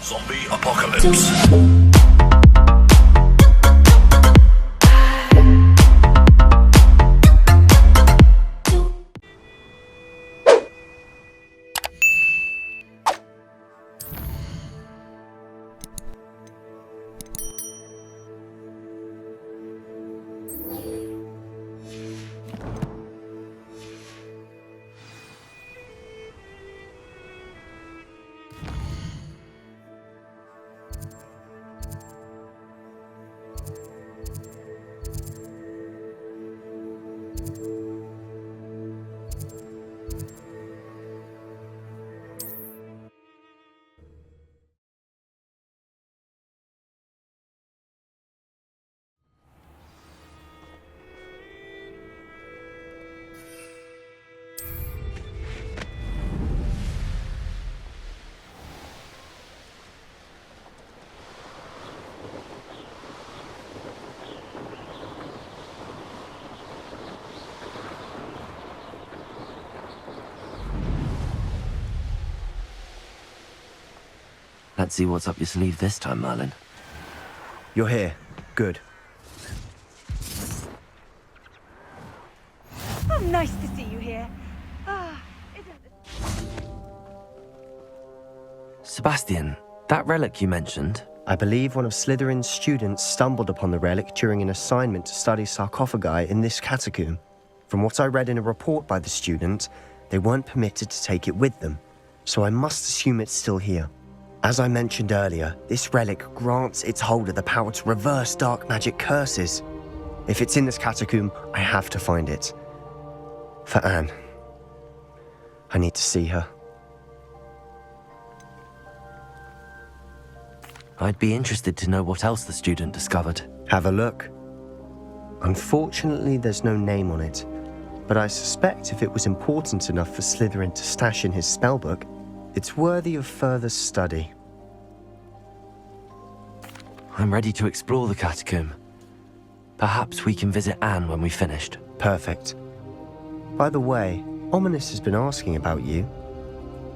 Zombie apocalypse. Let's see what's up your sleeve this time, Merlin. You're here. Good. Oh, nice to see you here. Isn't it? Sebastian, that relic you mentioned, I believe one of Slytherin's students stumbled upon the relic during an assignment to study sarcophagi in this catacomb. From what I read in a report by the student, they weren't permitted to take it with them, so I must assume it's still here. As I mentioned earlier, this relic grants its holder the power to reverse dark magic curses. If it's in this catacomb, I have to find it. For Anne. I need to see her. I'd be interested to know what else the student discovered. Have a look. Unfortunately, there's no name on it, but I suspect if it was important enough for Slytherin to stash in his spellbook, it's worthy of further study. I'm ready to explore the catacomb. Perhaps we can visit Anne when we've finished. Perfect. By the way, Ominous has been asking about you.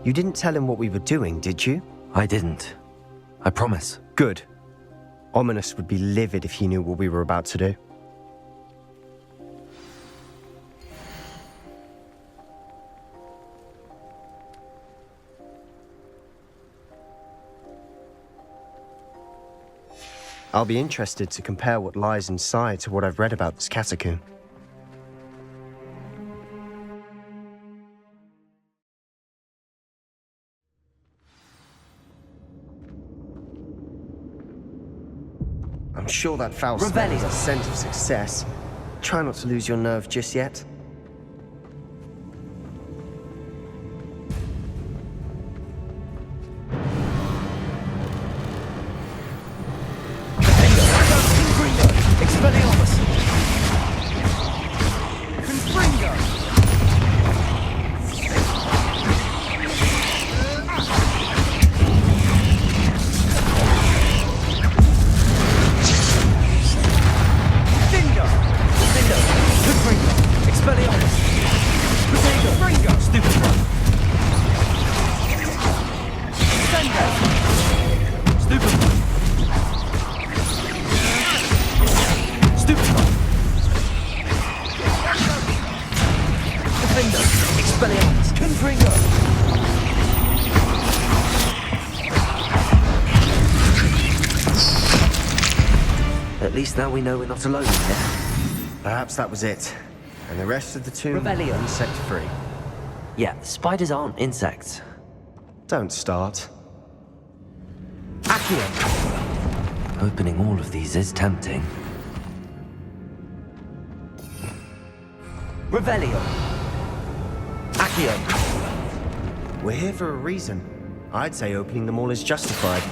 You didn't tell him what we were doing, did you? I didn't. I promise. Good. Ominous would be livid if he knew what we were about to do. I'll be interested to compare what lies inside to what I've read about this catacomb. I'm sure that foul smell is a scent of success. Try not to lose your nerve just yet. At least now we know we're not alone here. Perhaps that was it. And the rest of the tomb Revelio. insect-free. Yeah, spiders aren't insects. Don't start. Accio! Opening all of these is tempting. Revelio! Accio! We're here for a reason. I'd say opening them all is justified.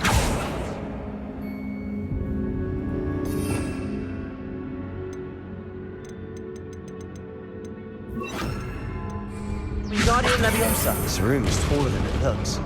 This room is taller than it looks.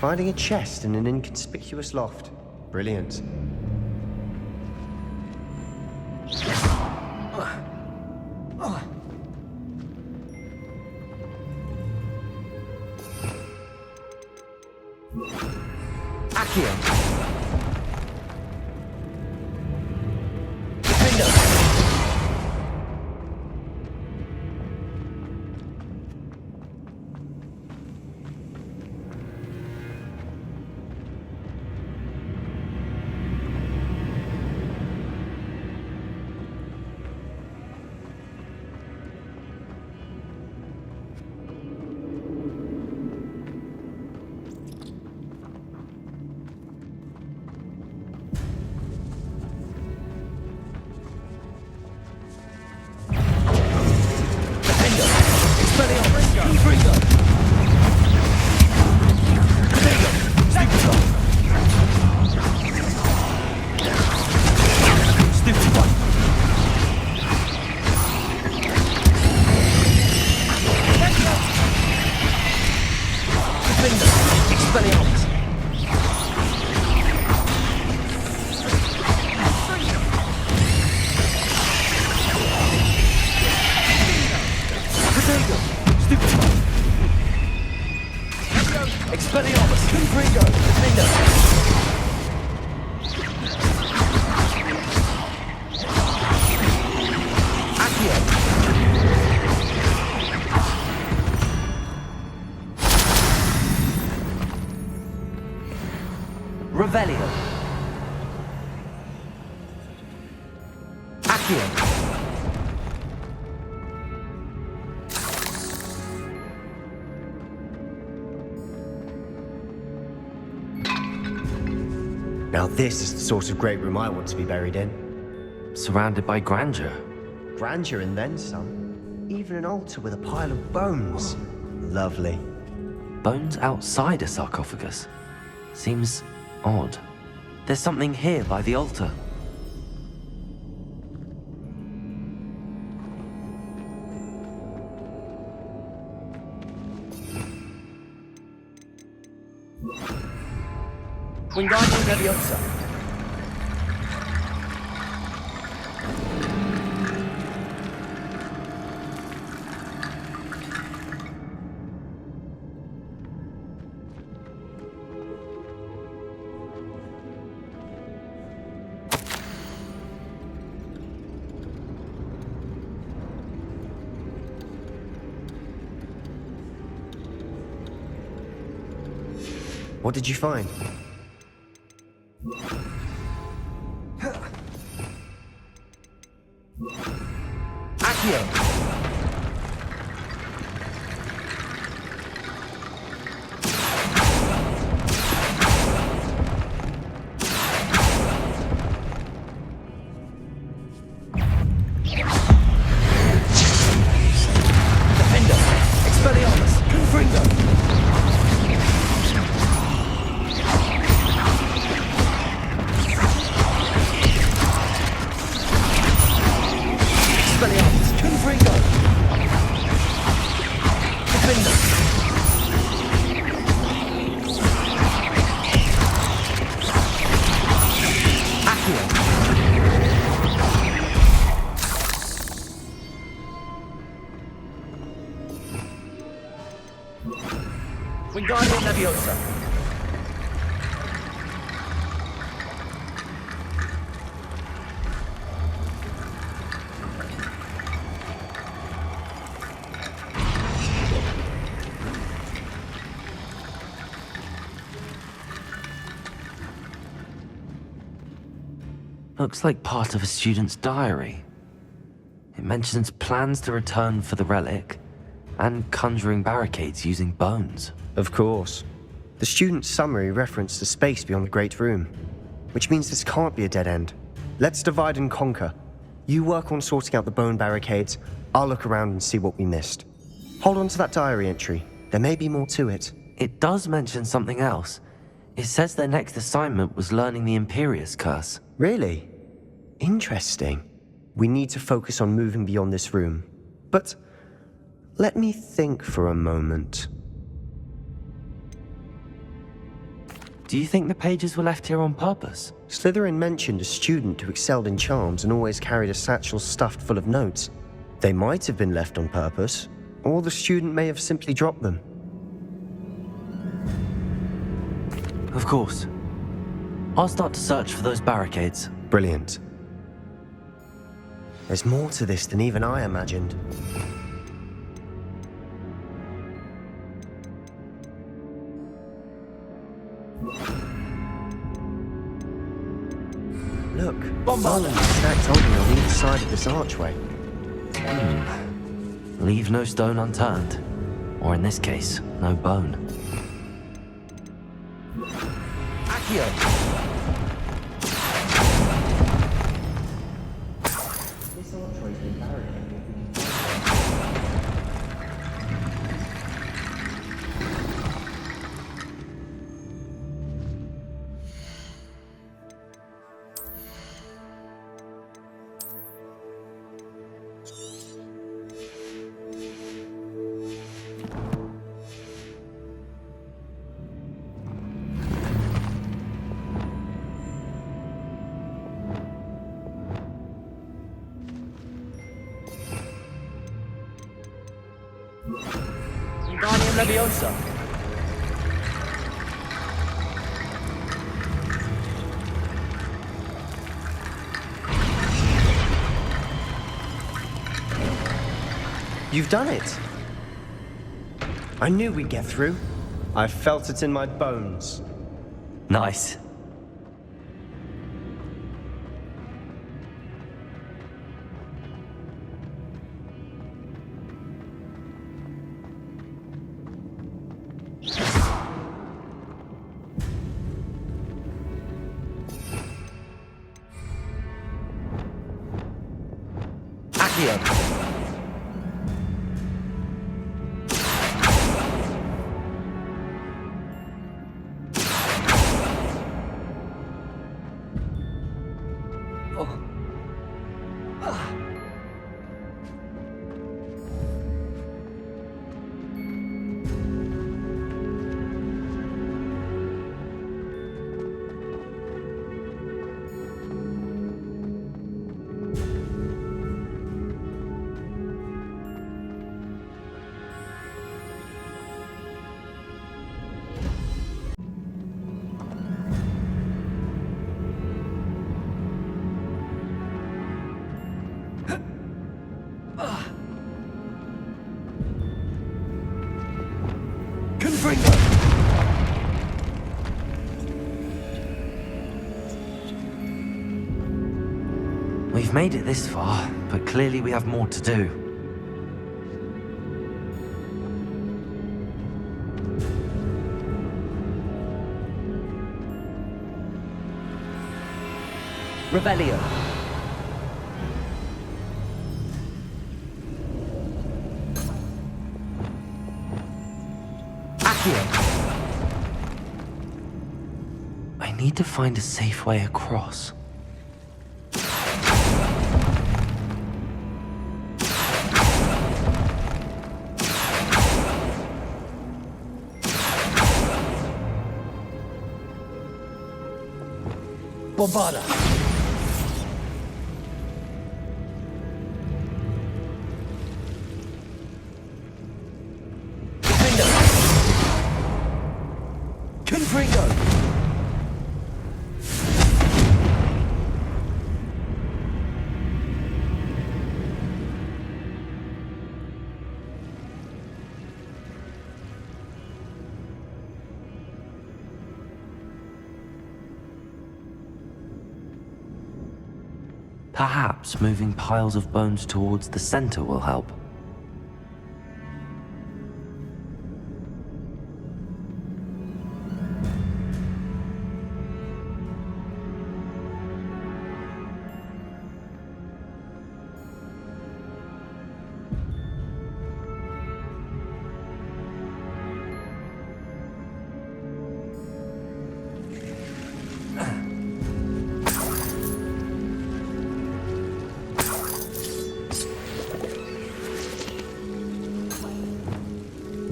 Finding a chest in an inconspicuous loft. Brilliant. Accio! Revelio. Accio. Now this is the sort of great room I want to be buried in. Surrounded by grandeur. Grandeur and then some. Even an altar with a pile of bones. Lovely. Bones outside a sarcophagus. Seems odd. There's something here by the altar. Wingardium Leviosa. What did you find? Accio! Wingardium Leviosa. Looks like part of a student's diary. It mentions plans to return for the relic and conjuring barricades using bones. Of course. The student's summary referenced the space beyond the Great Room, which means this can't be a dead end. Let's divide and conquer. You work on sorting out the bone barricades, I'll look around and see what we missed. Hold on to that diary entry. There may be more to it. It does mention something else. It says their next assignment was learning the Imperius Curse. Really? Interesting. We need to focus on moving beyond this room. But let me think for a moment. Do you think the pages were left here on purpose? Slytherin mentioned a student who excelled in charms and always carried a satchel stuffed full of notes. They might have been left on purpose, or the student may have simply dropped them. Of course. I'll start to search for those barricades. Brilliant. There's more to this than even I imagined. Look, bombs stacked oddly on either side of this archway. Leave no stone unturned. Or in this case, no bone. Accio! This archway's been barricaded. Wingardium Leviosa! You've done it! I knew we'd get through. I felt it in my bones. Nice. Accio! We've made it this far, but clearly we have more to do. Revelio. Accio. I need to find a safe way across. Bombarda! Defender! Confringo! Perhaps moving piles of bones towards the center will help.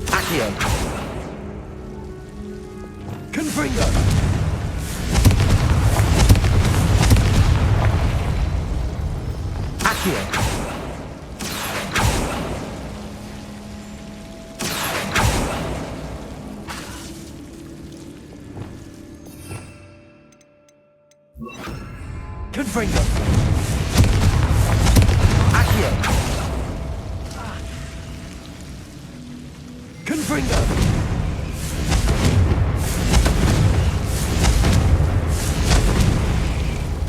Accio! Confringo! Accio. Confringo. Accio. Confringo.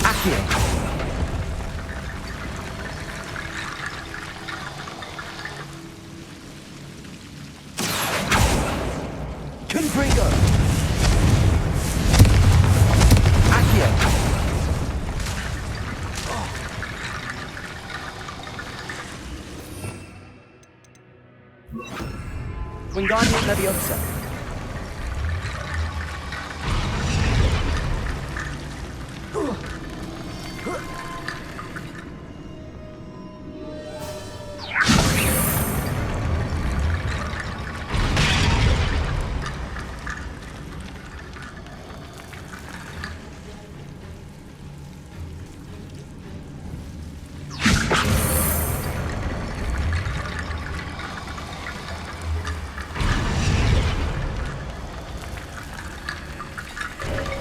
Accio. Confringo. Accio. Wingardium Leviosa.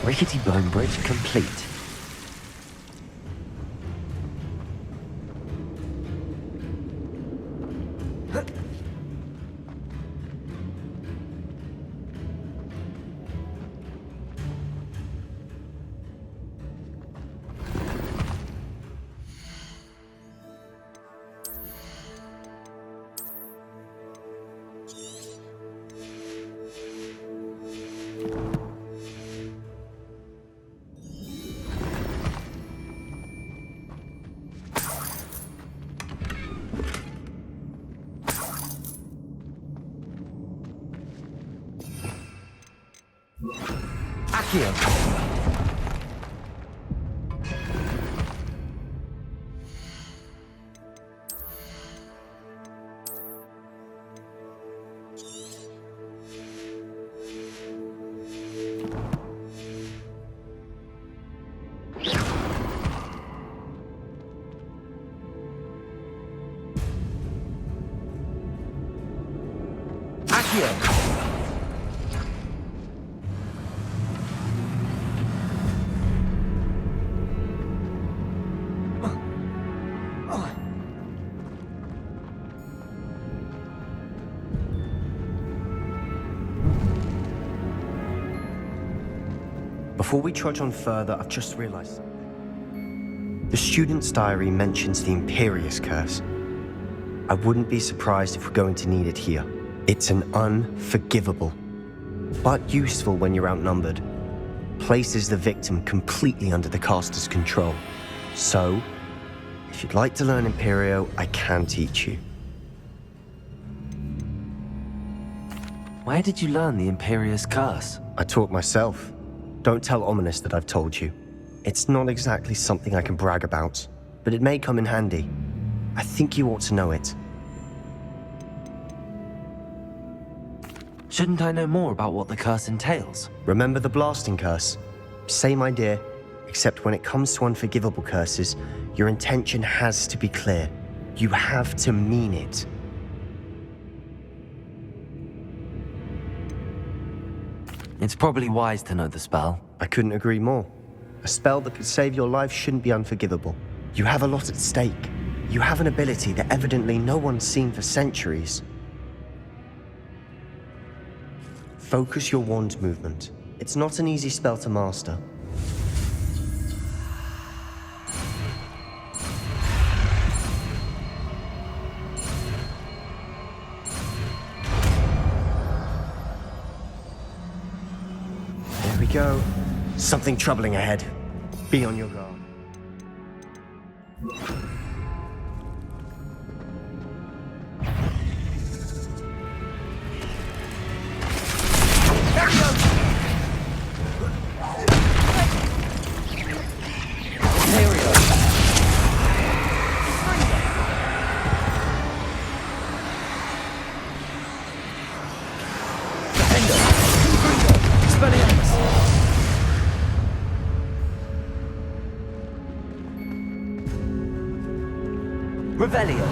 Rickety bone bridge complete. Accio. Accio. Before we trudge on further, I've just realized something. The student's diary mentions the Imperious Curse. I wouldn't be surprised if we're going to need it here. It's an unforgivable, but useful when you're outnumbered. Places the victim completely under the caster's control. So, if you'd like to learn Imperio, I can teach you. Where did you learn the Imperious Curse? I taught myself. Don't tell Ominous that I've told you. It's not exactly something I can brag about, but it may come in handy. I think you ought to know it. Shouldn't I know more about what the curse entails? Remember the blasting curse? Same idea, except when it comes to unforgivable curses, your intention has to be clear. You have to mean it. It's probably wise to know the spell. I couldn't agree more. A spell that could save your life shouldn't be unforgivable. You have a lot at stake. You have an ability that evidently no one's seen for centuries. Focus your wand movement. It's not an easy spell to master. There we go. Something troubling ahead. Be on your guard. Revelio.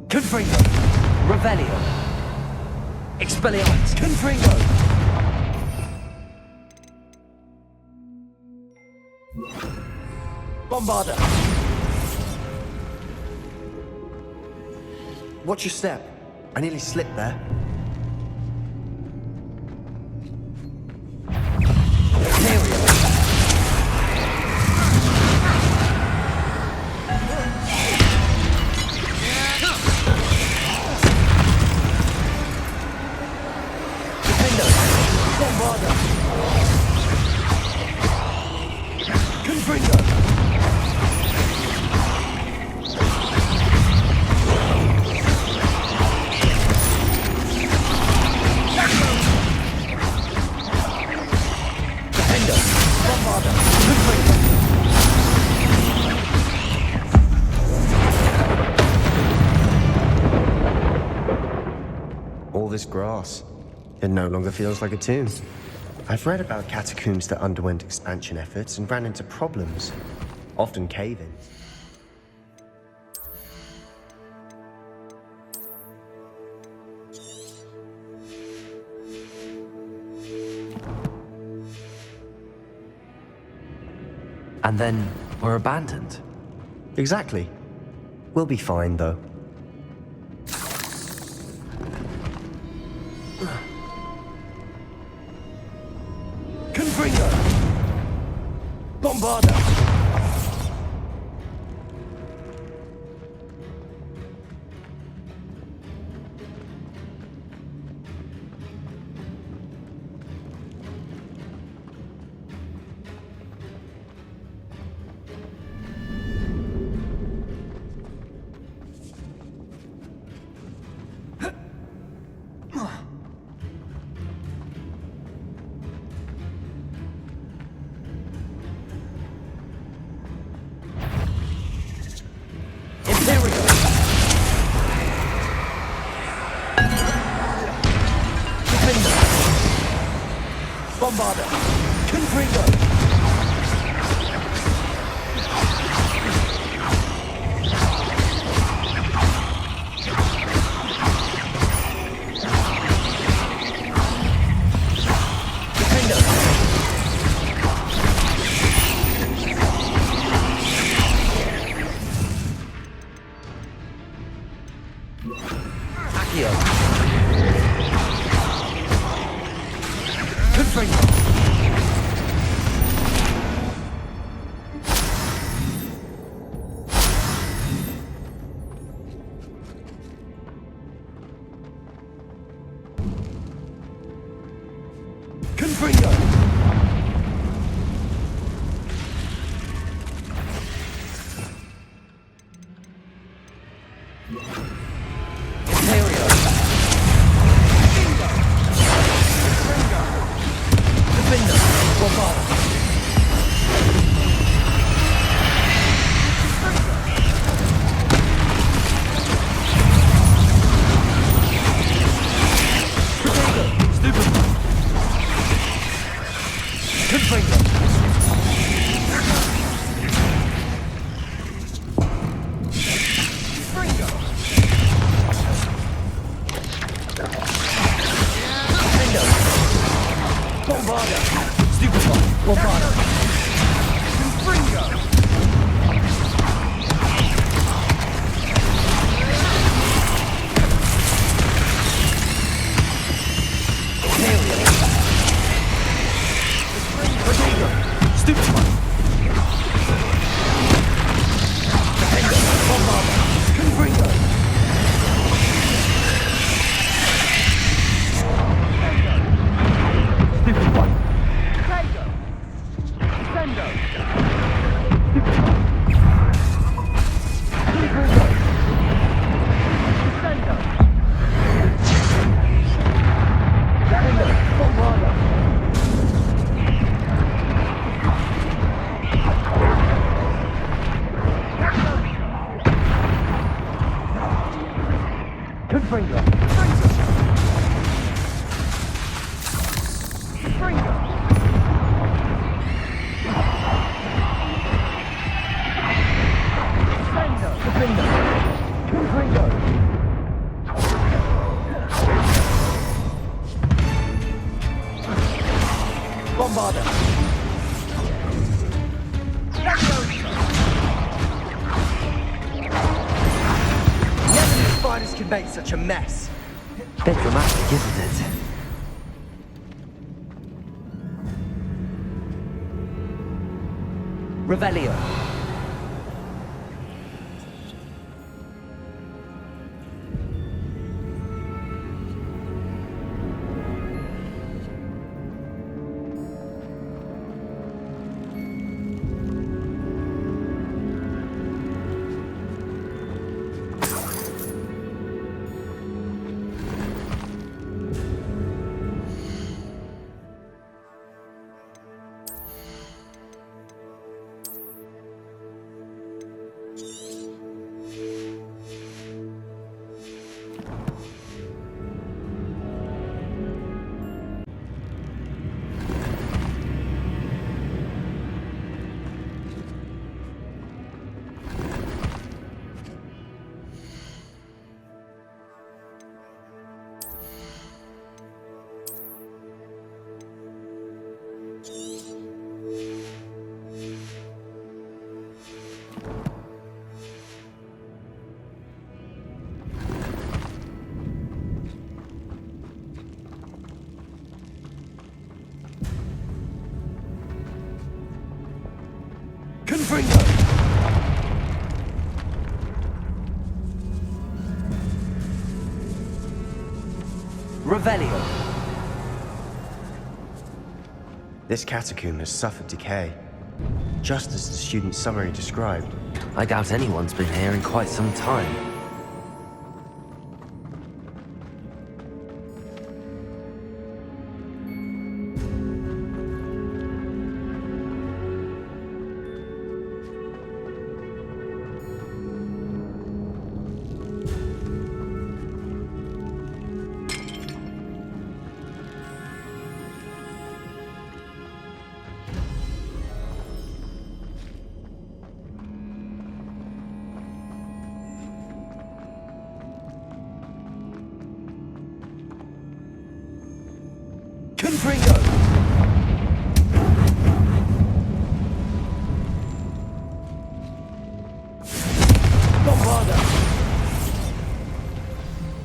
Confringo. Revelio. Expelliarmus. Confringo. Bombarda. Watch your step. I nearly slipped there. All this grass. It no longer feels like a tomb. I've read about catacombs that underwent expansion efforts and ran into problems, often cave-ins. And then we're abandoned. Exactly. We'll be fine, though. Confringo! Bombarda! Bombarda! Confringo! Confringo! Imperio! Defender! Bombarda! made such a mess? Bit dramatic, isn't it? Revelio. Confringo! Revelio. This catacomb has suffered decay, just as the student's summary described. I doubt anyone's been here in quite some time. Confringo! Bombarda!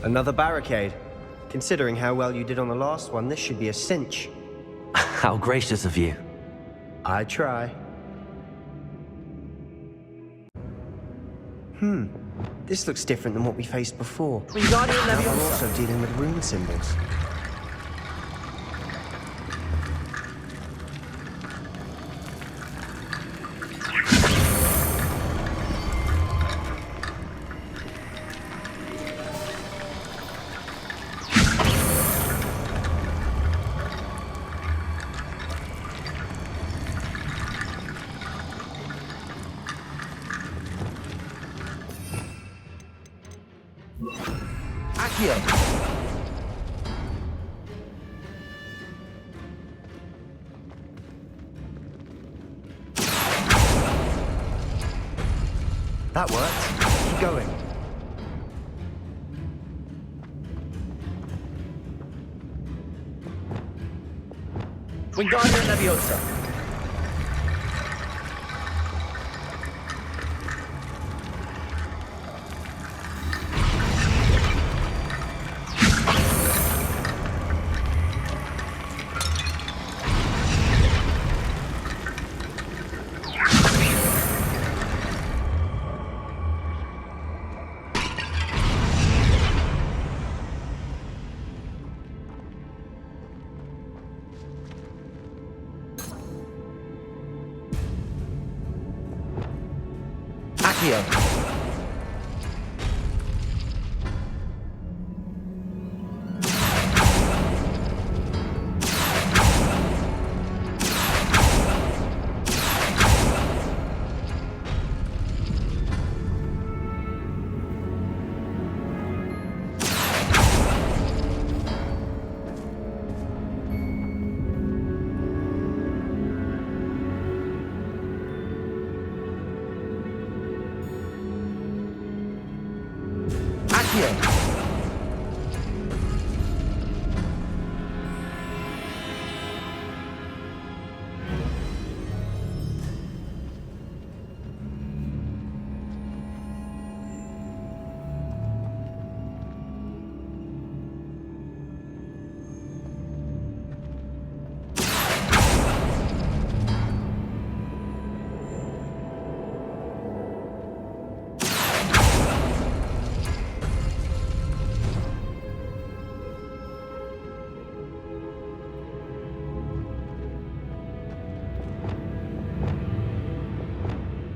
Another barricade. Considering how well you did on the last one, this should be a cinch. How gracious of you. I try. This looks different than what we faced before. Wingardium Now we're Leviosa! also dealing with rune symbols. Accio! That worked. Keep going. Wingardium Leviosa! Accio! Accio!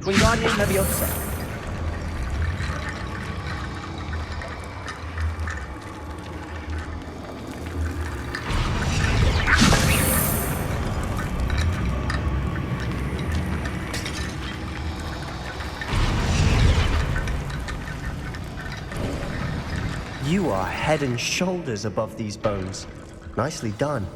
Wingardium Leviosa. You are head and shoulders above these bones. Nicely done.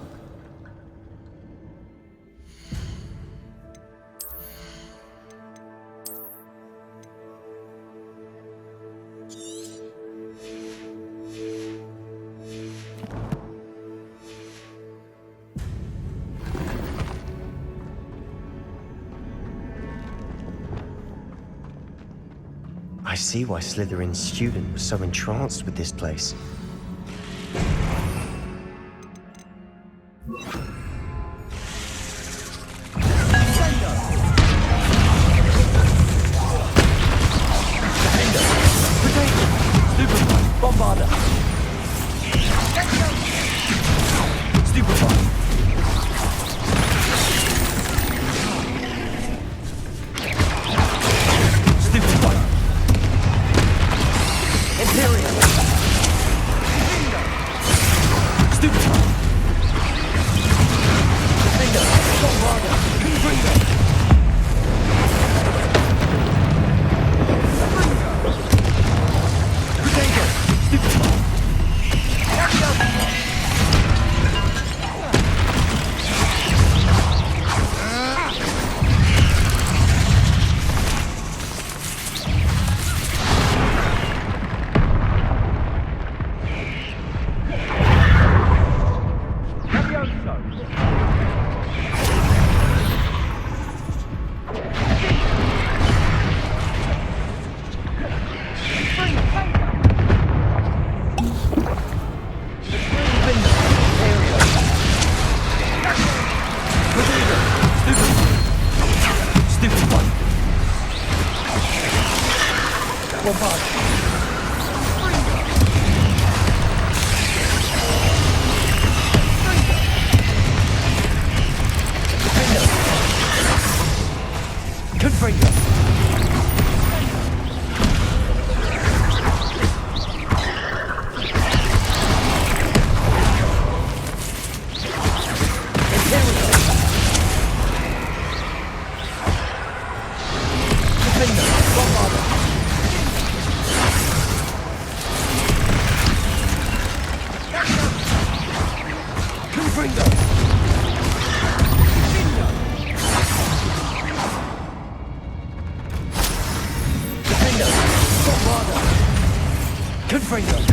I see why Slytherin's student was so entranced with this place. Bombarder. Stupefy. Stupefy. Imperial. Stupefy. Defender. Bombarder. Confringo. Protego. Stupefy. Confringo. Confringo.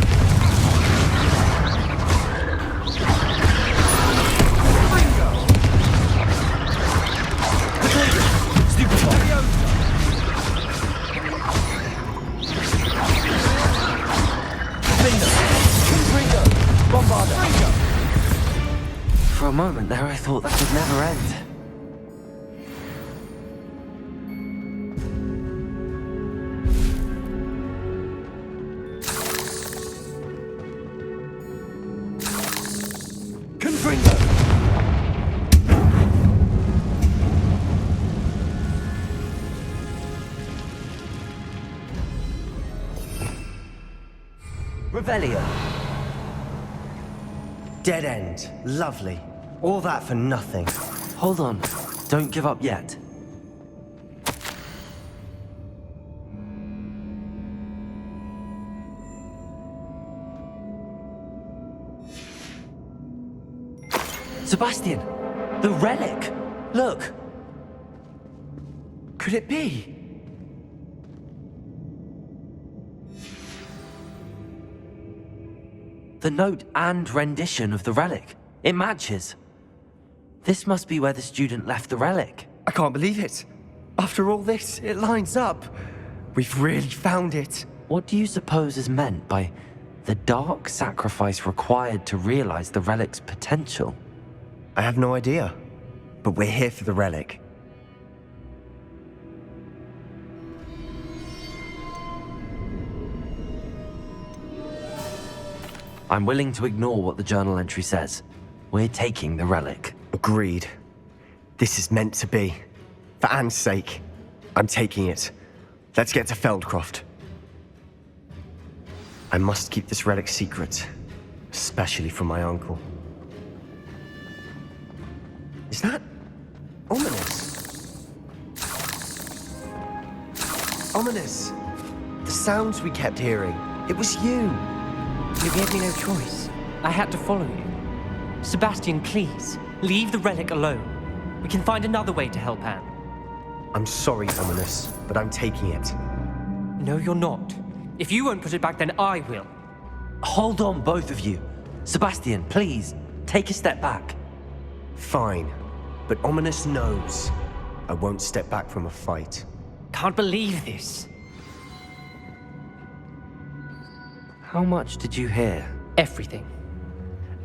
For a moment there, I thought that would never end. Confringo. Revelio. Dead end. Lovely. All that for nothing. Hold on. Don't give up yet. Sebastian! The relic! Look! Could it be? The note and rendition of the relic. It matches. This must be where the student left the relic. I can't believe it. After all this, it lines up. We've really found it. What do you suppose is meant by the dark sacrifice required to realize the relic's potential? I have no idea. But we're here for the relic. I'm willing to ignore what the journal entry says. We're taking the relic. Agreed. This is meant to be. For Anne's sake. I'm taking it. Let's get to Feldcroft. I must keep this relic secret, especially from my uncle. Is that ominous? Ominous! The sounds we kept hearing. It was you. You gave me no choice. I had to follow you. Sebastian, please, leave the relic alone. We can find another way to help Anne. I'm sorry, Ominous, but I'm taking it. No, you're not. If you won't put it back, then I will. Hold on, both of you. Sebastian, please, take a step back. Fine, but Ominous knows I won't step back from a fight. Can't believe this. How much did you hear? Everything.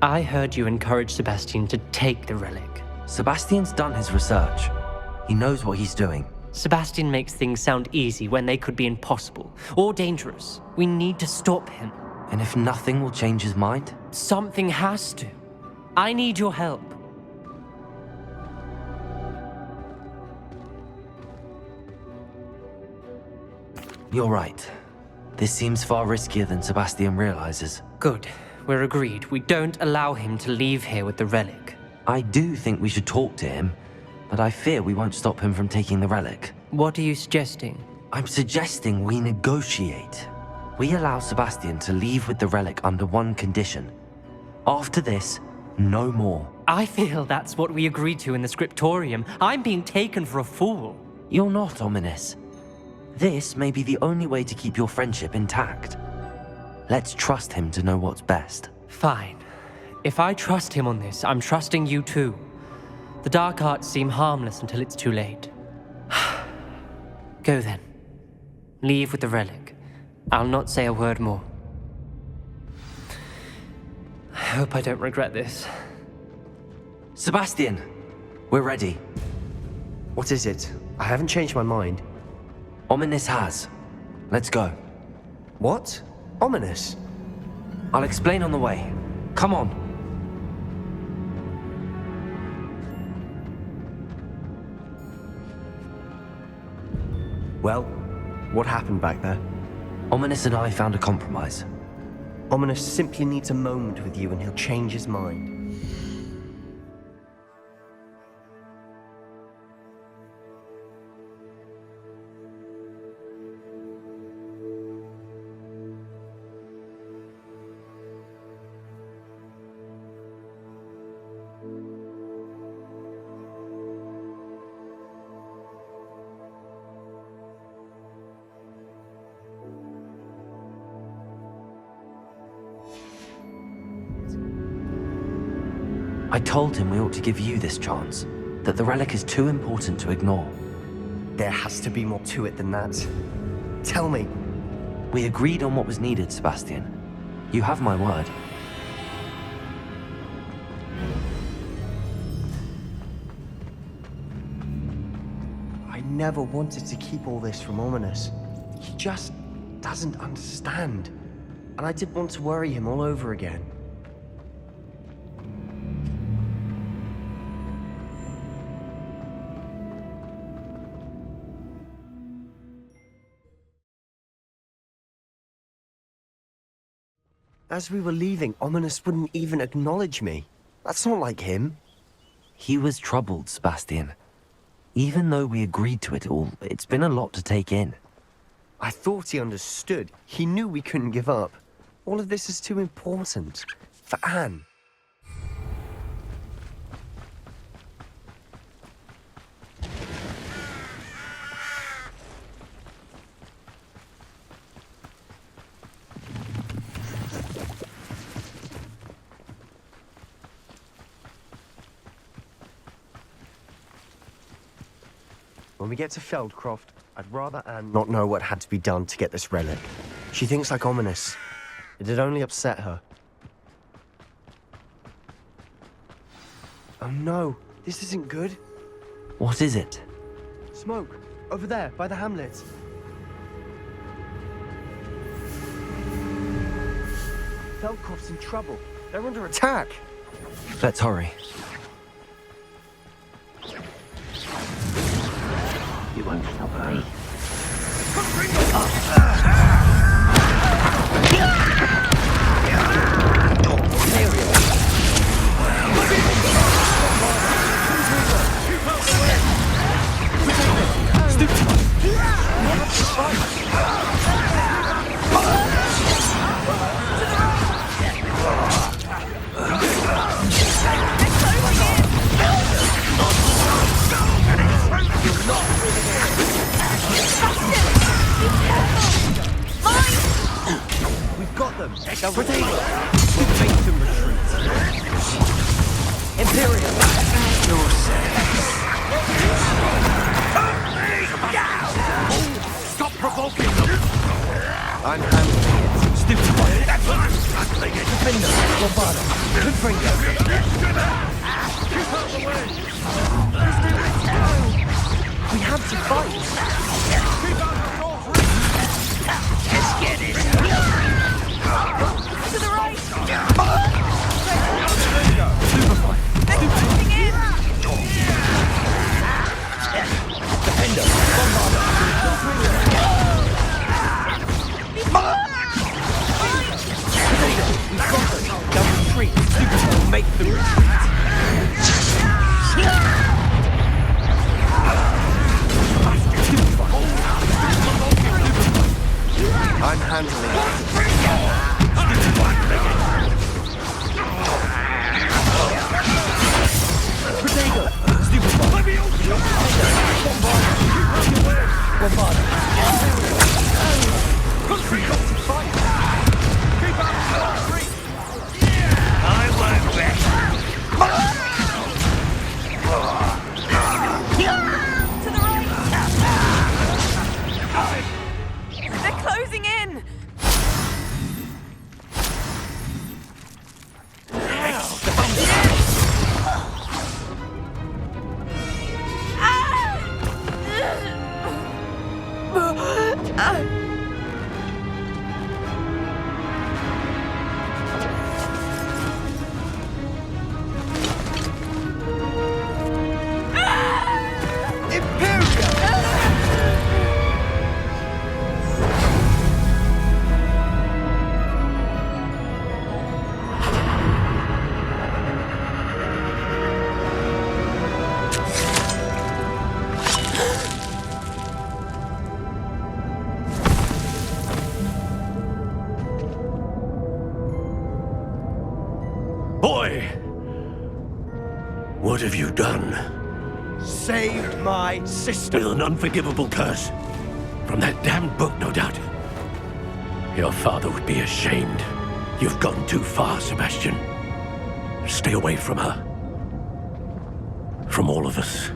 I heard you encourage Sebastian to take the relic. Sebastian's done his research. He knows what he's doing. Sebastian makes things sound easy when they could be impossible or dangerous. We need to stop him. And if nothing will change his mind? Something has to. I need your help. You're right. This seems far riskier than Sebastian realizes. Good. We're agreed. We don't allow him to leave here with the relic. I do think we should talk to him, but I fear we won't stop him from taking the relic. What are you suggesting? I'm suggesting we negotiate. We allow Sebastian to leave with the relic under one condition. After this, no more. I feel that's what we agreed to in the scriptorium. I'm being taken for a fool. You're not, Ominous. This may be the only way to keep your friendship intact. Let's trust him to know what's best. Fine. If I trust him on this, I'm trusting you too. The dark arts seem harmless until it's too late. Go then. Leave with the relic. I'll not say a word more. I hope I don't regret this. Sebastian, we're ready. What is it? I haven't changed my mind. Ominous has. Let's go. What? Ominous? I'll explain on the way. Come on. Well, what happened back there? Ominous and I found a compromise. Ominous simply needs a moment with you and he'll change his mind. I told him we ought to give you this chance, that the relic is too important to ignore. There has to be more to it than that. Tell me. We agreed on what was needed, Sebastian. You have my word. I never wanted to keep all this from Ominous. He just doesn't understand. And I didn't want to worry him all over again. As we were leaving, Ominous wouldn't even acknowledge me. That's not like him. He was troubled, Sebastian. Even though we agreed to it all, it's been a lot to take in. I thought he understood. He knew we couldn't give up. All of this is too important. For Anne. When we get to Feldcroft, I'd rather Anne not know what had to be done to get this relic. She thinks like Ominous. It'd only upset her. Oh no, this isn't good. What is it? Smoke, over there, by the hamlet. Feldcroft's in trouble. They're under attack. Let's hurry. won't stop her. We've got them. They'll retain them. We'll make them retreat. Imperial. You're Stop provoking them. I'm handling it. Stupid one. Defender. Lombardo. Confringo. We have to fight. Let's get it. To the right! Superfly. They're closing in! Defender. Bombarder. We've got them. They'll retreat. Superfly will make them retreat. I'm handling it. Protego! Stupefy! Bombarder! I won't rest. To the right! They're closing in! Boy! What have you done? Saved my sister. With an unforgivable curse. From that damned book, no doubt. Your father would be ashamed. You've gone too far, Sebastian. Stay away from her. From all of us.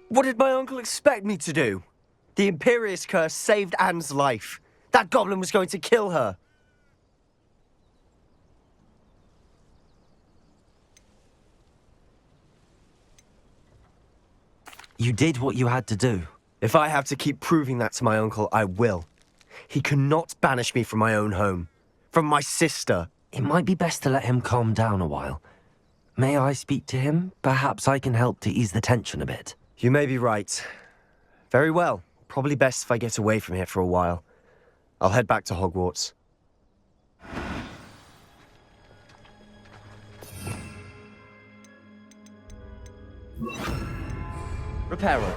What did my uncle expect me to do? The Imperious curse saved Anne's life. That goblin was going to kill her. You did what you had to do. If I have to keep proving that to my uncle, I will. He cannot banish me from my own home. From my sister. It might be best to let him calm down a while. May I speak to him? Perhaps I can help to ease the tension a bit. You may be right. Very well. Probably best if I get away from here for a while. I'll head back to Hogwarts. Reparo.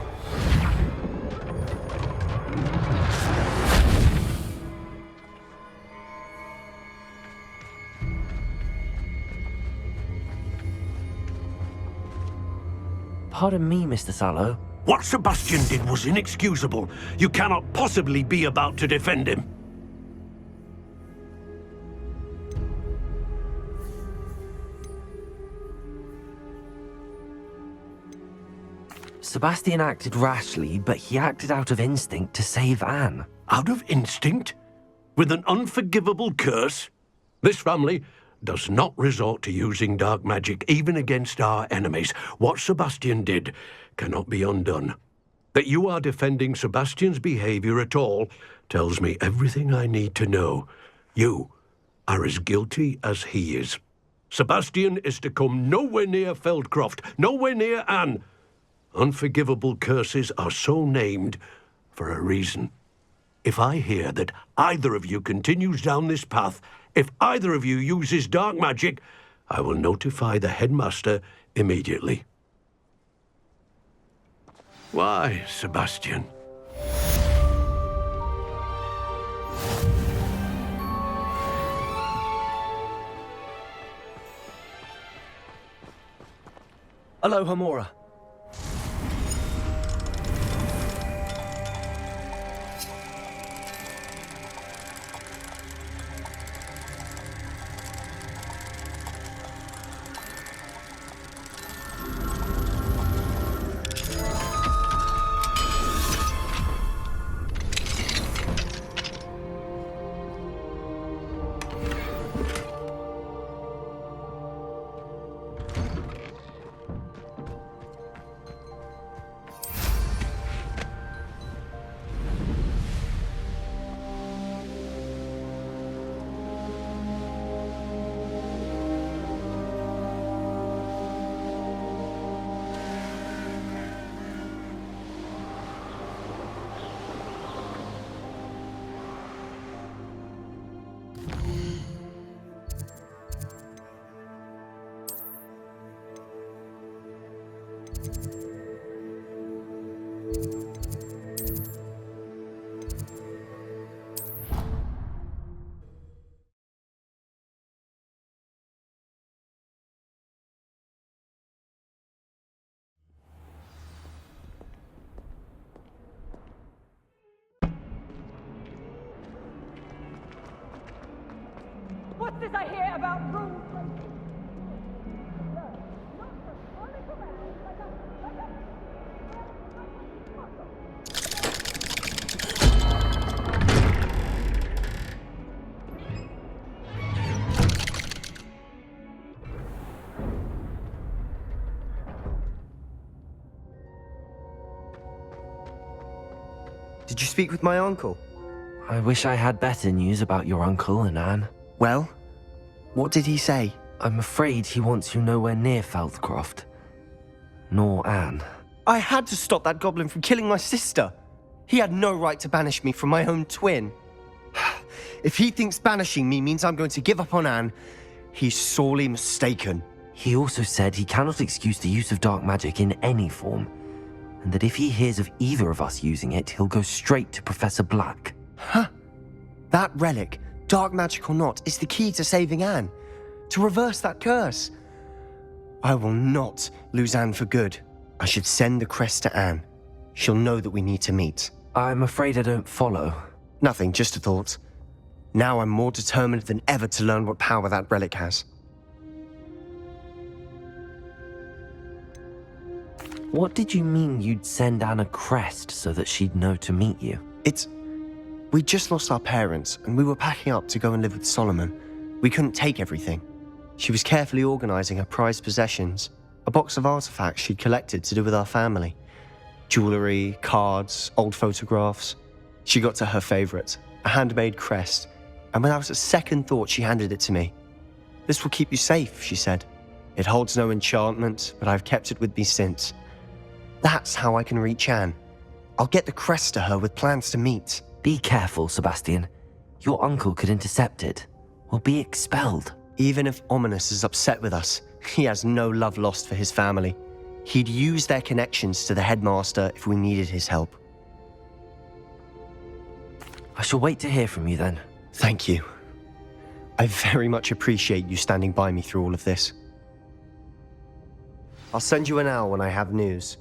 Pardon me, Mr. Sallow. What Sebastian did was inexcusable. You cannot possibly be about to defend him. Sebastian acted rashly, but he acted out of instinct to save Anne. Out of instinct? With an unforgivable curse? This family does not resort to using dark magic even against our enemies. What Sebastian did cannot be undone. That you are defending Sebastian's behavior at all tells me everything I need to know. You are as guilty as he is. Sebastian is to come nowhere near Feldcroft, nowhere near Anne. Unforgivable curses are so named for a reason. If I hear that either of you continues down this path, if either of you uses dark magic, I will notify the headmaster immediately. Why, Sebastian? Aloha, Mora. What's this I hear about rules? Did you speak with my uncle? I wish I had better news about your uncle and Anne. Well, what did he say? I'm afraid he wants you nowhere near Feldcroft. Nor Anne. I had to stop that goblin from killing my sister. He had no right to banish me from my own twin. If he thinks banishing me means I'm going to give up on Anne, he's sorely mistaken. He also said he cannot excuse the use of dark magic in any form, and that if he hears of either of us using it, he'll go straight to Professor Black. Huh? That relic, dark magic or not, is the key to saving Anne. To reverse that curse. I will not lose Anne for good. I should send the crest to Anne. She'll know that we need to meet. I'm afraid I don't follow. Nothing, just a thought. Now I'm more determined than ever to learn what power that relic has. What did you mean you'd send Anne a crest so that she'd know to meet you? We just lost our parents, and we were packing up to go and live with Solomon. We couldn't take everything. She was carefully organizing her prized possessions, a box of artifacts she'd collected to do with our family. Jewelry, cards, old photographs. She got to her favorite, a handmade crest, and without a second thought she handed it to me. "This will keep you safe," she said. "It holds no enchantment, but I've kept it with me since. That's how I can reach Anne. I'll get the crest to her with plans to meet." Be careful, Sebastian. Your uncle could intercept it, or be expelled. Even if Ominous is upset with us, he has no love lost for his family. He'd use their connections to the headmaster if we needed his help. I shall wait to hear from you then. Thank you. I very much appreciate you standing by me through all of this. I'll send you an owl when I have news.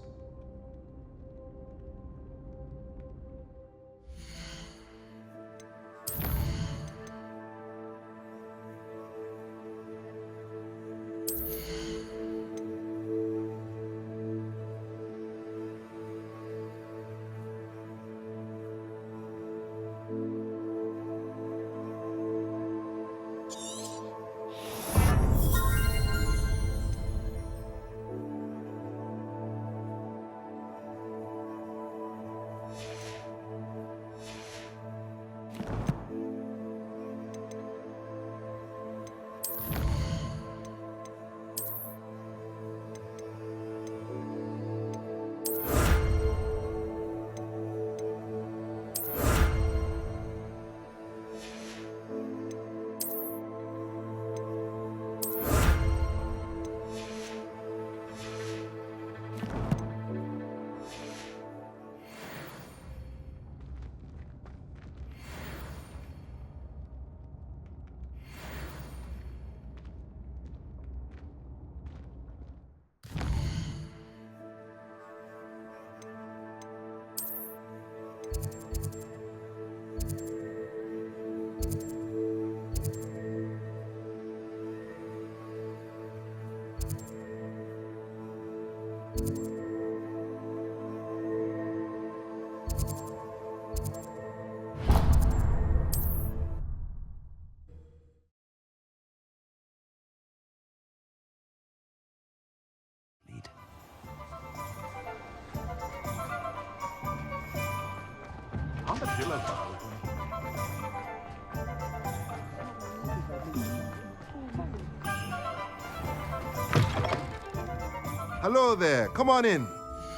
Hello there, come on in.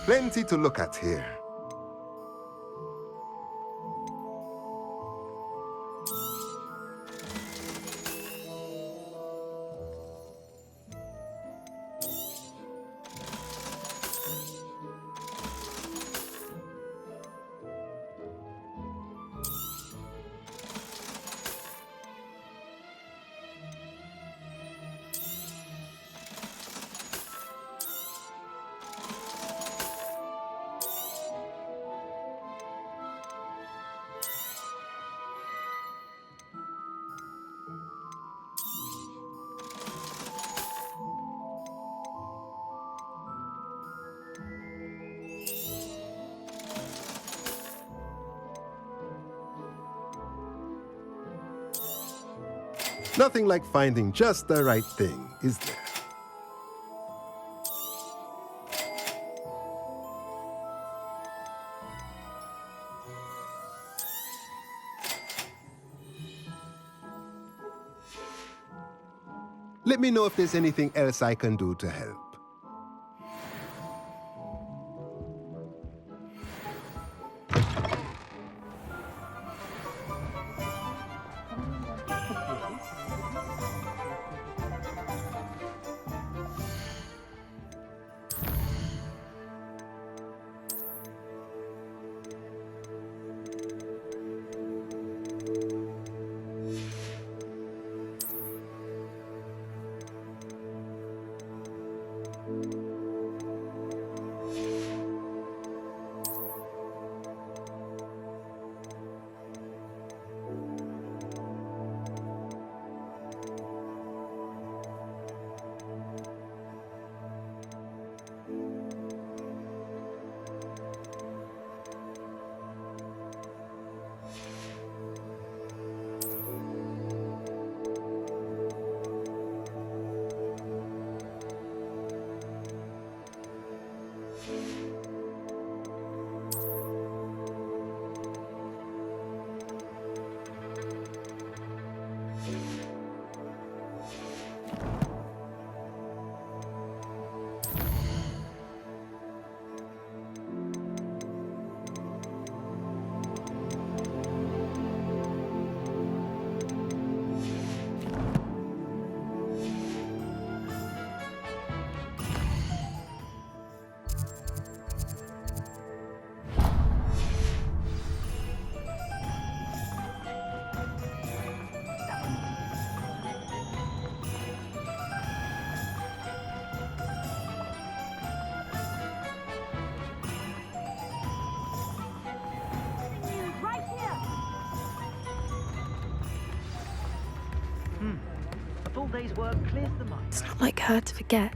Plenty to look at here. Nothing like finding just the right thing, is there? Let me know if there's anything else I can do to help. Day's work clears the mind. It's not like her to forget.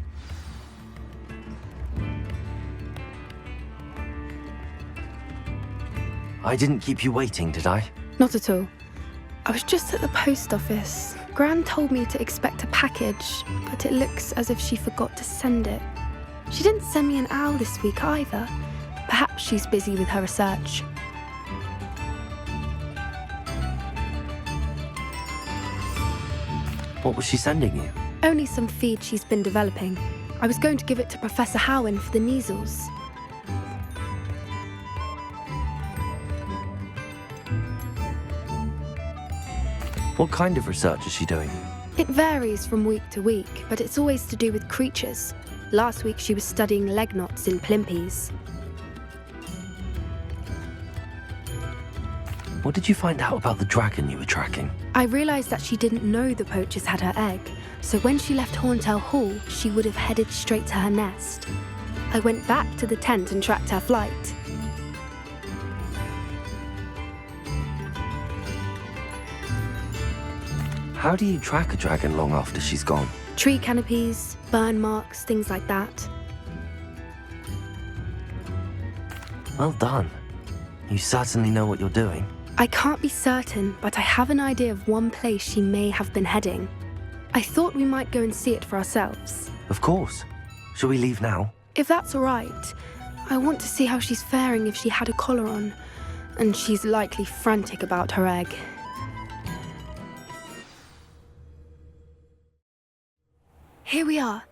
I didn't keep you waiting, did I? Not at all. I was just at the post office. Gran told me to expect a package, but it looks as if she forgot to send it. She didn't send me an owl this week either. Perhaps she's busy with her research. What was she sending you? Only some feed she's been developing. I was going to give it to Professor Howen for the measles. What kind of research is she doing? It varies from week to week, but it's always to do with creatures. Last week she was studying leg knots in plimpies. What did you find out about the dragon you were tracking? I realised that she didn't know the poachers had her egg, so when she left Horntail Hall, she would have headed straight to her nest. I went back to the tent and tracked her flight. How do you track a dragon long after she's gone? Tree canopies, burn marks, things like that. Well done. You certainly know what you're doing. I can't be certain, but I have an idea of one place she may have been heading. I thought we might go and see it for ourselves. Of course. Shall we leave now? If that's all right, I want to see how she's faring if she had a collar on. And she's likely frantic about her egg. Here we are.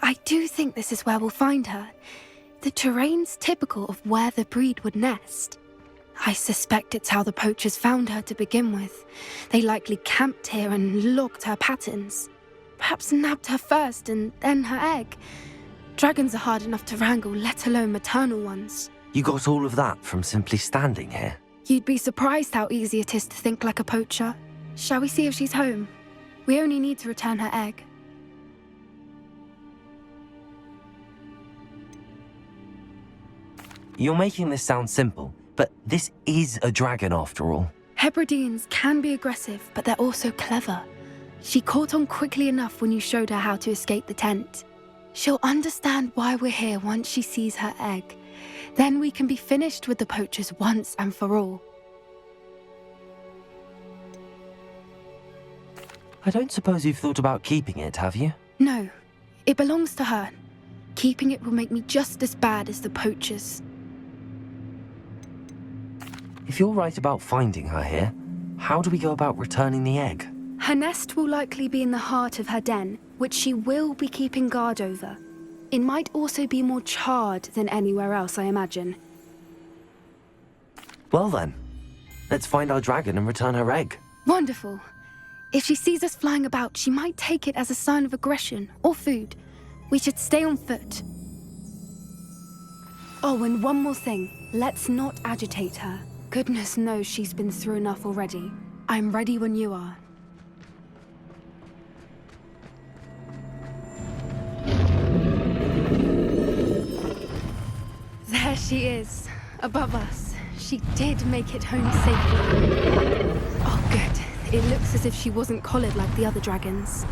I do think this is where we'll find her. The terrain's typical of where the breed would nest. I suspect it's how the poachers found her to begin with. They likely camped here and logged her patterns. Perhaps nabbed her first and then her egg. Dragons are hard enough to wrangle, let alone maternal ones. You got all of that from simply standing here? You'd be surprised how easy it is to think like a poacher. Shall we see if she's home? We only need to return her egg. You're making this sound simple, but this is a dragon after all. Hebrideans can be aggressive, but they're also clever. She caught on quickly enough when you showed her how to escape the tent. She'll understand why we're here once she sees her egg. Then we can be finished with the poachers once and for all. I don't suppose you've thought about keeping it, have you? No, it belongs to her. Keeping it will make me just as bad as the poachers. If you're right about finding her here, how do we go about returning the egg? Her nest will likely be in the heart of her den, which she will be keeping guard over. It might also be more charred than anywhere else, I imagine. Well then, let's find our dragon and return her egg. Wonderful. If she sees us flying about, she might take it as a sign of aggression or food. We should stay on foot. Oh, and one more thing. Let's not agitate her. Goodness knows she's been through enough already. I'm ready when you are. There she is, above us. She did make it home safely. Oh, good. It looks as if she wasn't collared like the other dragons.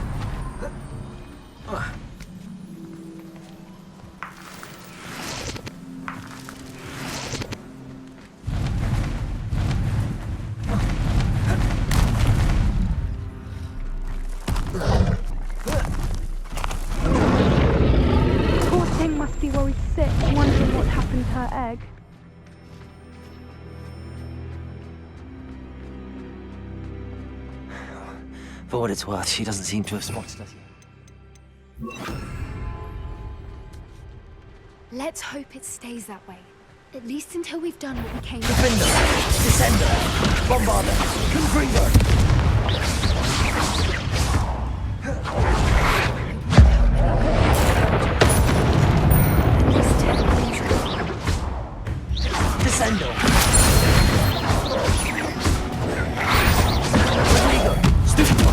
Poor thing must be worried sick, wondering what happened to her egg. For what it's worth, she doesn't seem to have spotted us yet. Let's hope it stays that way. At least until we've done what we came to. Defender, Descender, Bombarder, Confringo. Descendo. Rodrigo, Stupido.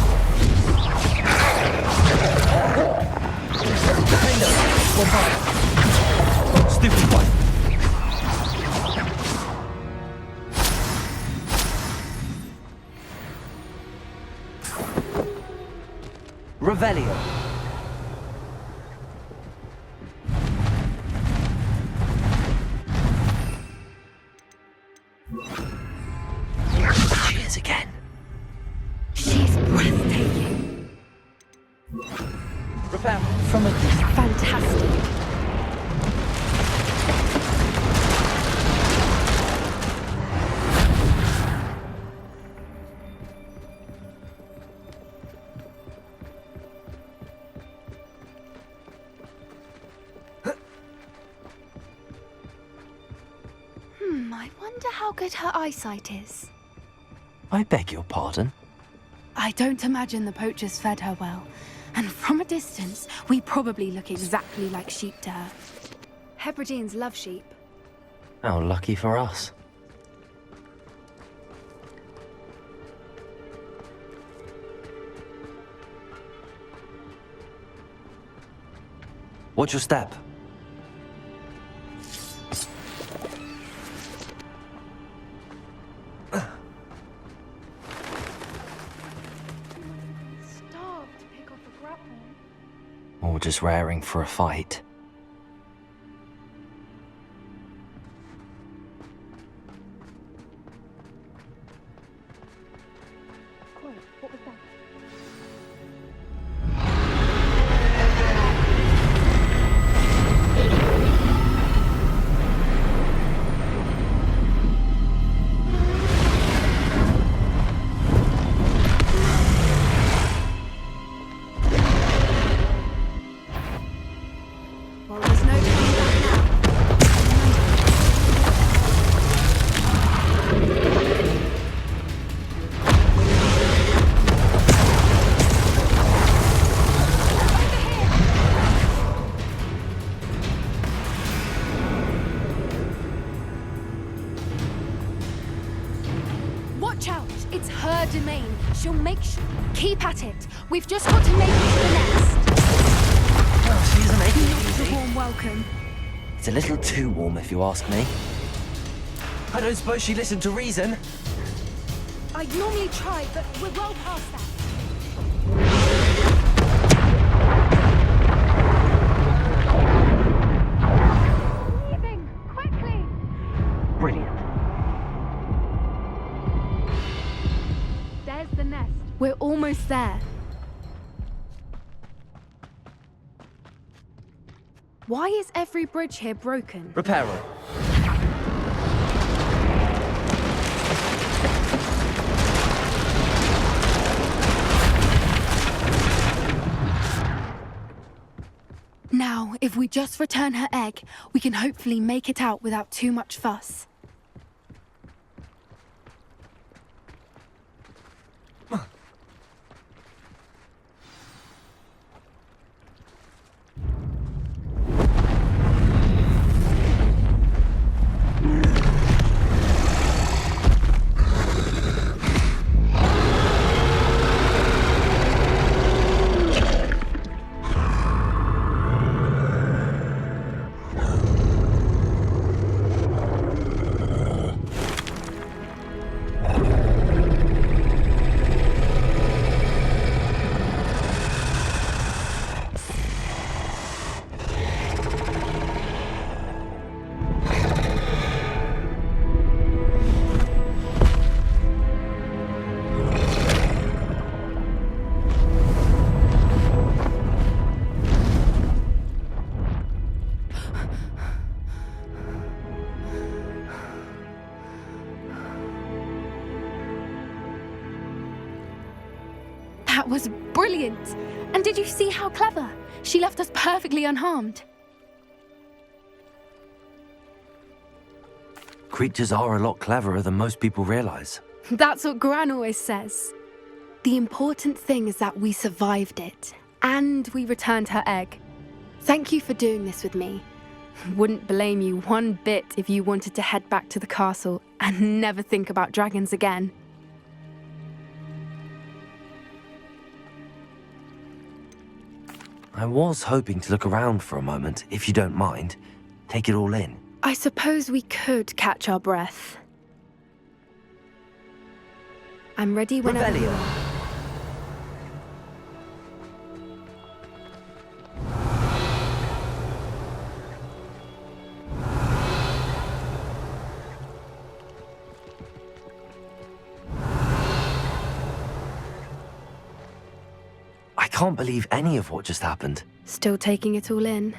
Defender, Bombarder. Stupid one. Revelio. Cheers again. She's breathtaking. Repair from a Fantastic. I wonder how good her eyesight is. I beg your pardon? I don't imagine the poachers fed her well. And from a distance, we probably look exactly like sheep to her. Hebrideans love sheep. How lucky for us. Watch your step. Starved to pick off a grapple. Or just raring for a fight. It's her domain. She'll make sure. Keep at it. We've just got to make it to the nest. Well, she isn't making it Not a easy. warm welcome. It's a little too warm, if you ask me. I don't suppose she listened to reason. I'd normally try, but we're well past that. Leaving! Quickly! Brilliant. There's the nest. We're almost there. Why is every bridge here broken? Repair her. Now, if we just return her egg, we can hopefully make it out without too much fuss. That was brilliant! And did you see how clever? She left us perfectly unharmed. Creatures are a lot cleverer than most people realize. That's what Gran always says. The important thing is that we survived it, and we returned her egg. Thank you for doing this with me. Wouldn't blame you one bit if you wanted to head back to the castle and never think about dragons again. I was hoping to look around for a moment, if you don't mind. Take it all in. I suppose we could catch our breath. I'm ready whenever you Revelio. are. I can't believe any of what just happened. Still taking it all in.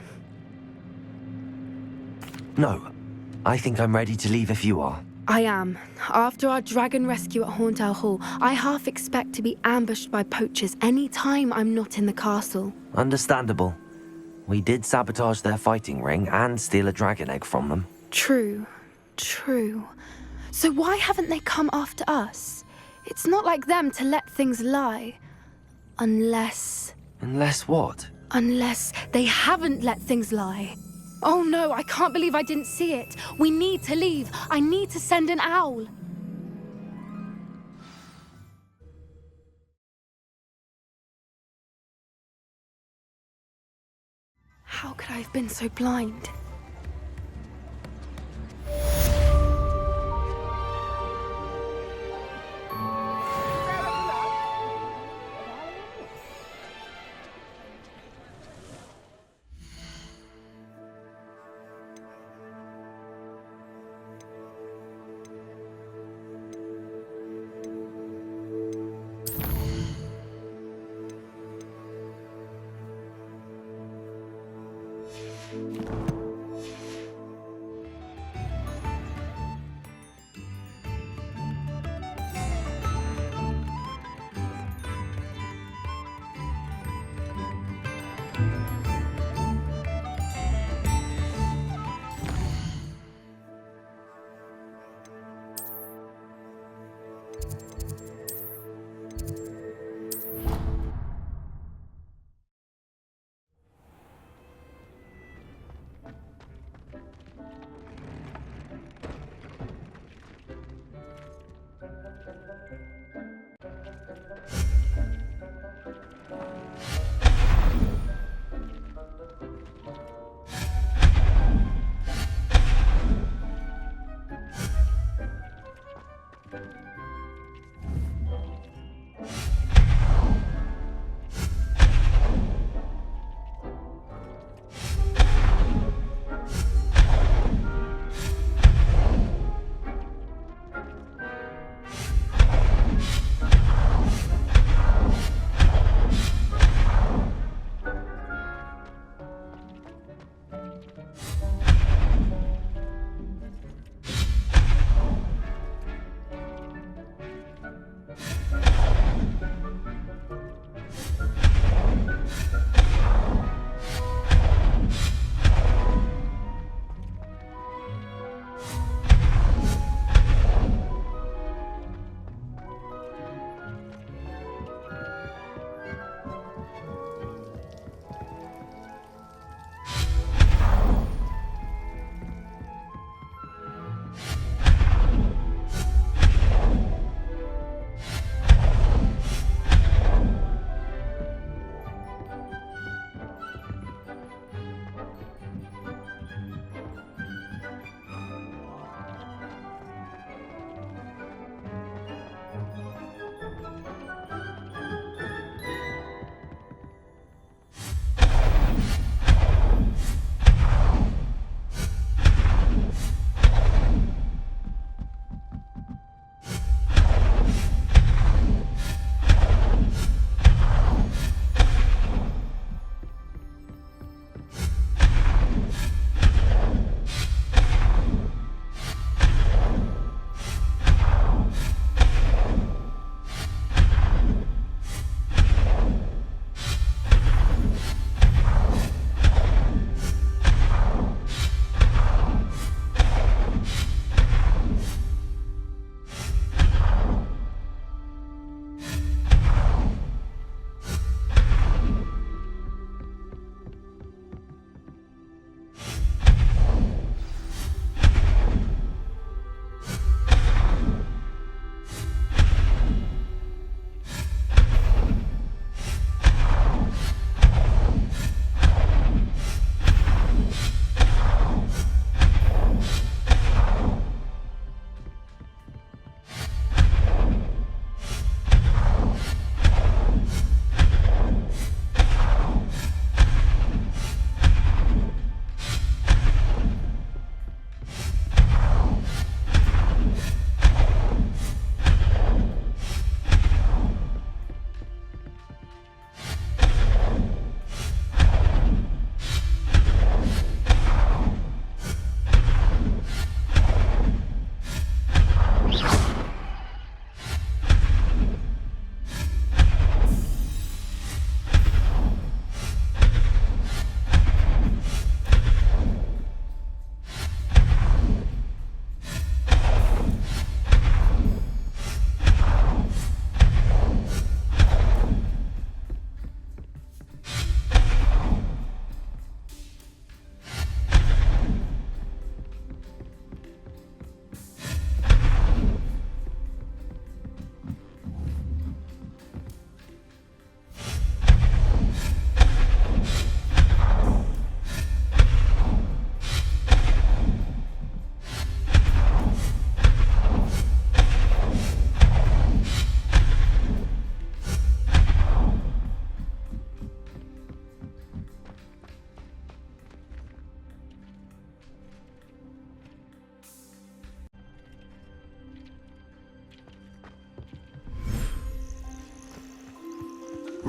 No, I think I'm ready to leave if you are. I am. After our dragon rescue at Hauntow Hall, I half expect to be ambushed by poachers any time I'm not in the castle. Understandable. We did sabotage their fighting ring and steal a dragon egg from them. True. So why haven't they come after us? It's not like them to let things lie. Unless What? Unless they haven't let things lie. Oh no, I can't believe I didn't see it. We need to leave. I need to send an owl. How could I have been so blind?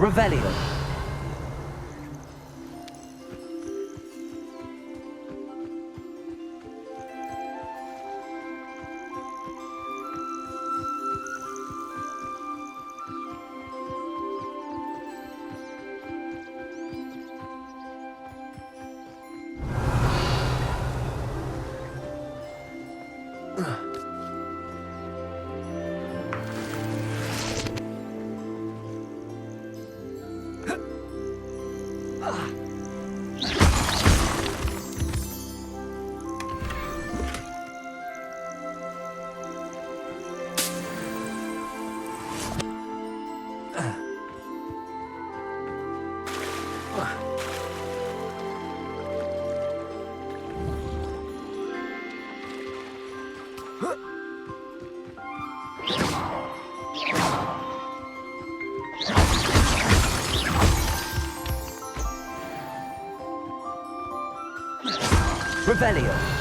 Revelio. Revelio.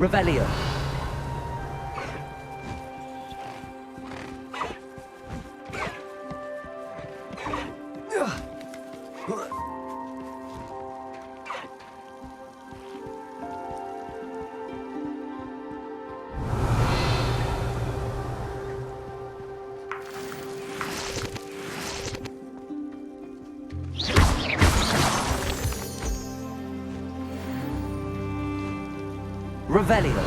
Revelio. Revelio.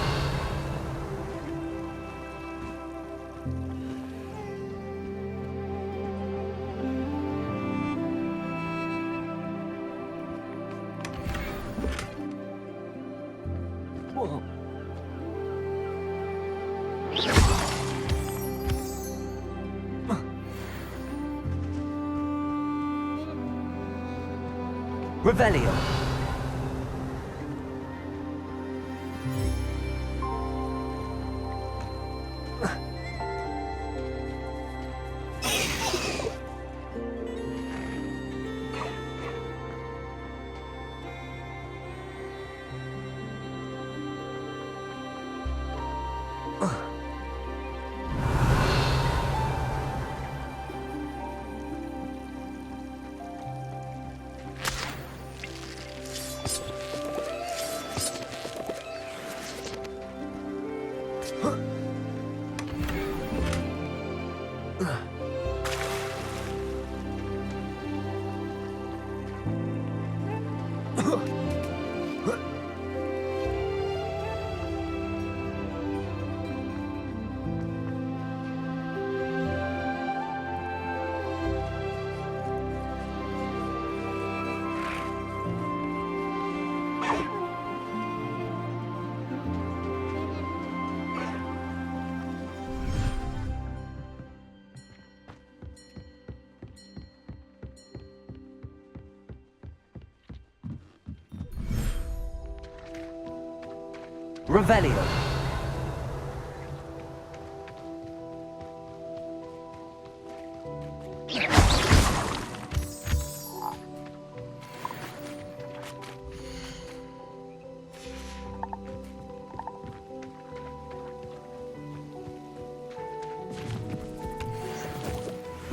Revelio. Revelio.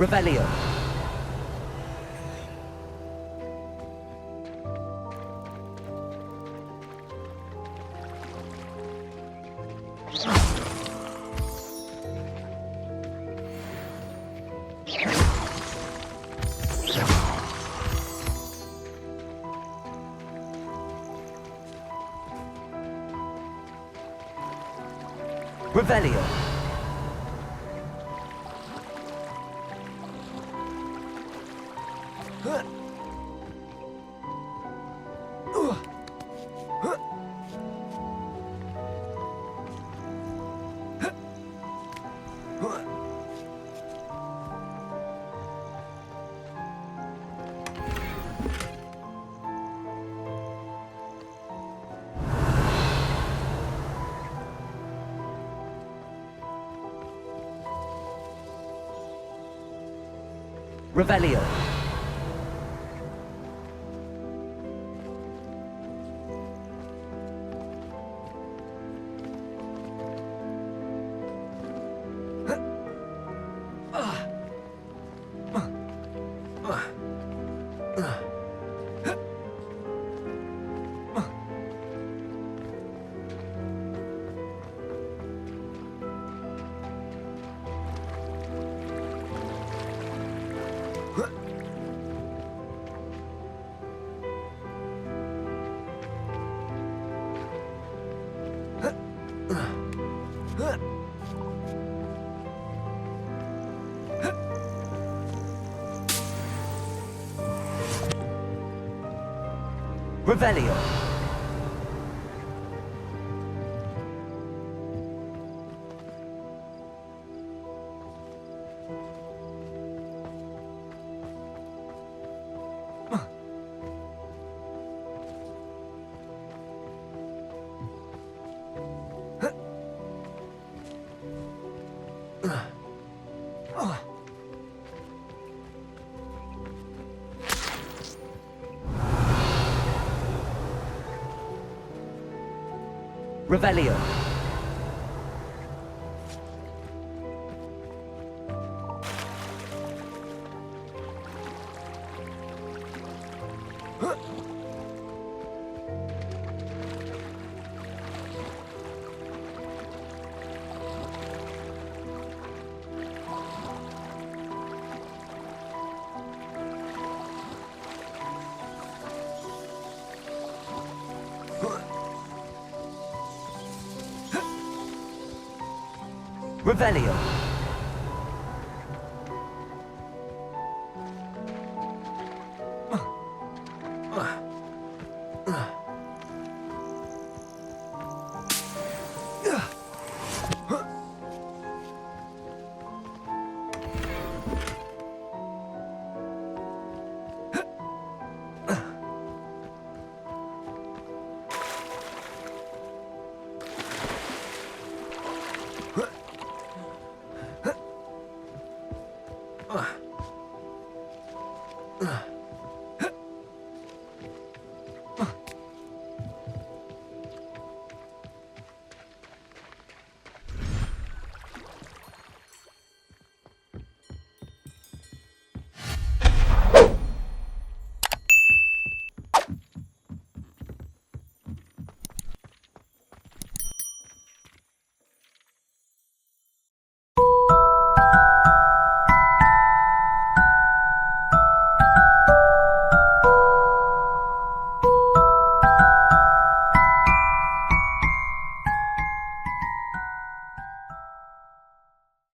Revelio. Revelio. Revelio. Revelio. Revelio. Revelio.